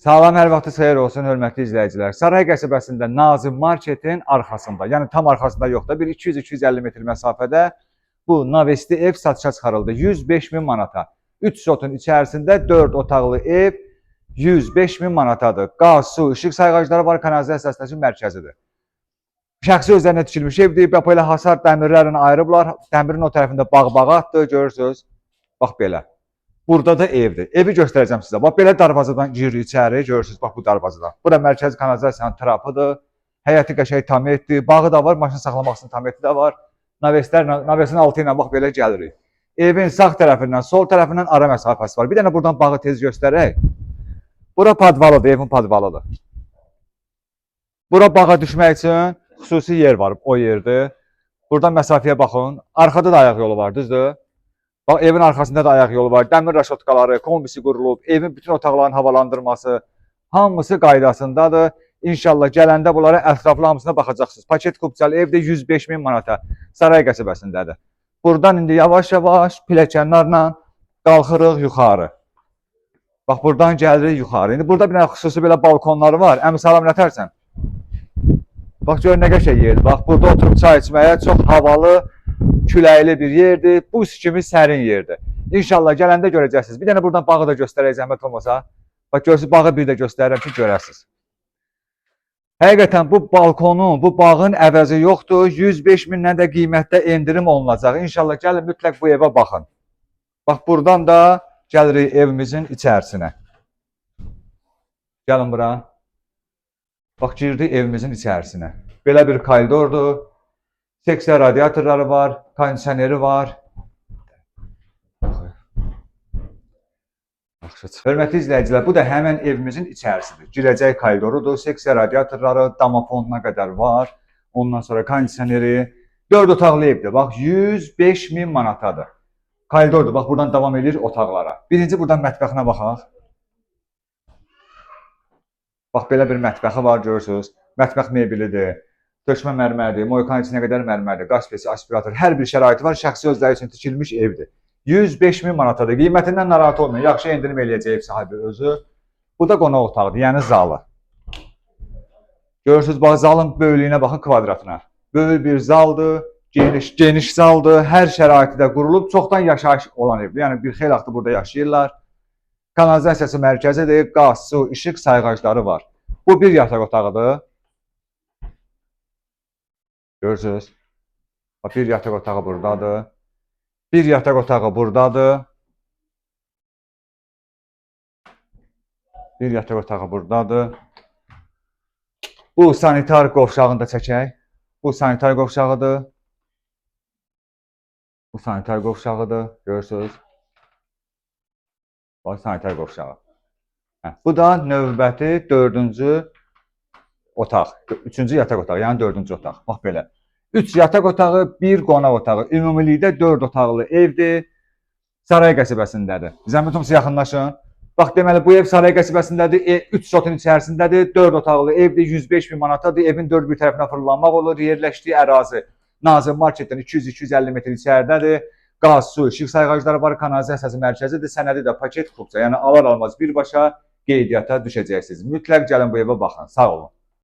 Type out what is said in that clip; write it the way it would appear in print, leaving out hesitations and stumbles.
Salam, hər vaxtı xeyir olsun, hörmətli izləyicilər. Saray qəsəbəsində Nazim Marketin arxasında, yəni tam arxasında yox da, bir 200-250 metr məsafədə bu navesti ev satışa çıxarıldı. 105 min manata. 3 sotun içərisində 4 otaqlı ev 105 min manatadır. Qaz, su, işıq sayğacları var, kanalizasiya mərkəzidir. Şəxsi özlərinə tikilmiş evdir. Belə hasar dəmirlərini ayırıblar. Dəmirin o tərəfində bağ-bağatdır, görürsünüz. Bax belə. Burada da evdir. Evi göstərəcəm sizə. Bax, belə darvazadan girir içəri, görürsünüz, bax bu darvazadan. Bu da mərkəzi kanalizasiyanın trapıdır. Həyəti qəşəng tam etdi. Bağı da var, maşın saxlamaq üçün tam etdi də var. Navestin altı ilə bax belə gəlirik. Evin sağ tərəfindən, sol tərəfindən ara məsafəsi var. Bir dənə buradan bağı tez göstərək. Bura padvalıdır, evin padvalıdır. Bura bağa düşmək üçün xüsusi yer var, o yerdir. Buradan məsafəyə baxın. Arxada da ayaq yolu var, düzdür? Bax, evin arxasında da ayaq yolu var, dəmir raşotkaları, kombisi qurulub, evin bütün otaqların havalandırması, hamısı qaydasındadır. İnşallah gələndə bunlara ətraflı hamısına baxacaqsınız. Paket kupçalı evdə 105 min manata Saray qəsəbəsindədir. Buradan indi yavaş-yavaş pilləkənlərlə qalxırıq yuxarı. Bax, buradan gəlirik yuxarı. İndi burada bir dənə xüsusi belə balkonları var. Əmi salam nətərsən? Bax, gör nə qəşəng yerdir. Bax, burada oturub çay içməyə çox havalı, küləkli bir yerdir. Bu kimi sərin yerdir. İnşallah gələndə görəcəksiniz. Bir dənə buradan bağı da göstərək zəhmət olmasa. Bax, görürsünüz, bağı bir də göstərirəm ki, görəsiniz. Həqiqətən bu balkonun, bu bağın əvəzi yoxdur. 105 mindən də qiymətdə endirim olunacaq. İnşallah gəlin mütləq bu evə baxın. Bax, buradan da gəlirik evimizin içərisinə. Gəlin bura. Bax, girdik evimizin içərisinə. Belə bir koridordur. Seksiya radiatorları var, kondisioneri var. Hörmətli izləyicilər, bu da həmən evimizin içərisidir. Girəcək koridorudur, seksiya radiatorları, damafonuna qədər var. Ondan sonra kondisioneri. 4 otaqlı evdir. Bax, 105 min manatadır. Koridordur, bax, buradan davam edir otaqlara. Birinci buradan mətbəxinə baxaq. Bax, belə bir mətbəxi var, görürsünüz. Mətbəx mebilidir. Döşmə mərmərdir, moykan içinə qədər mərmərdir, qaz pesi, aspirator, hər bir şəraiti var, şəxsi özləri üçün tikilmiş evdir. 105 min manatadır, qiymətindən narahat olmayın, yaxşı endirim eləyəcək ev sahibi özü. Bu da qonaq otaqdır, yəni zalı. Görürsünüz, bax, zalın böyüklüyünə baxın, kvadratına. Böyük bir zaldır, geniş zaldır, hər şəraiti də qurulub, çoxdan yaşayış olan evdir, yəni bir xeyli vaxtı burada yaşayırlar. Kanalizasiyası mərkəzidir, qaz, su, işıq sayğacları var. Bu bir yataq otağıdır. Görürsünüz. Bir yataq otağı buradadır. Bir yataq otağı buradadır. Bir yataq otağı buradadır. Bu sanitar qovşağını da çəkək. Bu sanitar qovşağıdır. Bu sanitar qovşağıdır. Görürsünüz. Bu sanitar qovşağı. Bu da növbəti 4-cü otaq. 3-cü yataq otağı, yəni 4-cü otaq. Bax belə. 3 yataq otağı, 1 qonaq otağı. Ümumilikdə 4 otaqlı evdir. Saray qəsəbəsindədir. Zəhmət olmasa yaxınlaşın. Bax, deməli, bu ev Saray qəsəbəsindədir. 3 sotun içərisindədir. 4 otaqlı evdir. 105 min manatadır. Evin 4 bir tərəfinə fırlanmaq olur. Yerləşdiyi ərazi Nazim Marketdən 200-250 metr içəridədir. Qaz, su, işıq sayğacları var. Kanalizasiyası mərkəzidir. Sənədi də paket kupça. Yəni, alar almaz birbaşa qeydiyyata düşəcəksiniz. Mütləq gəlin bu evə baxın. Sağ olun.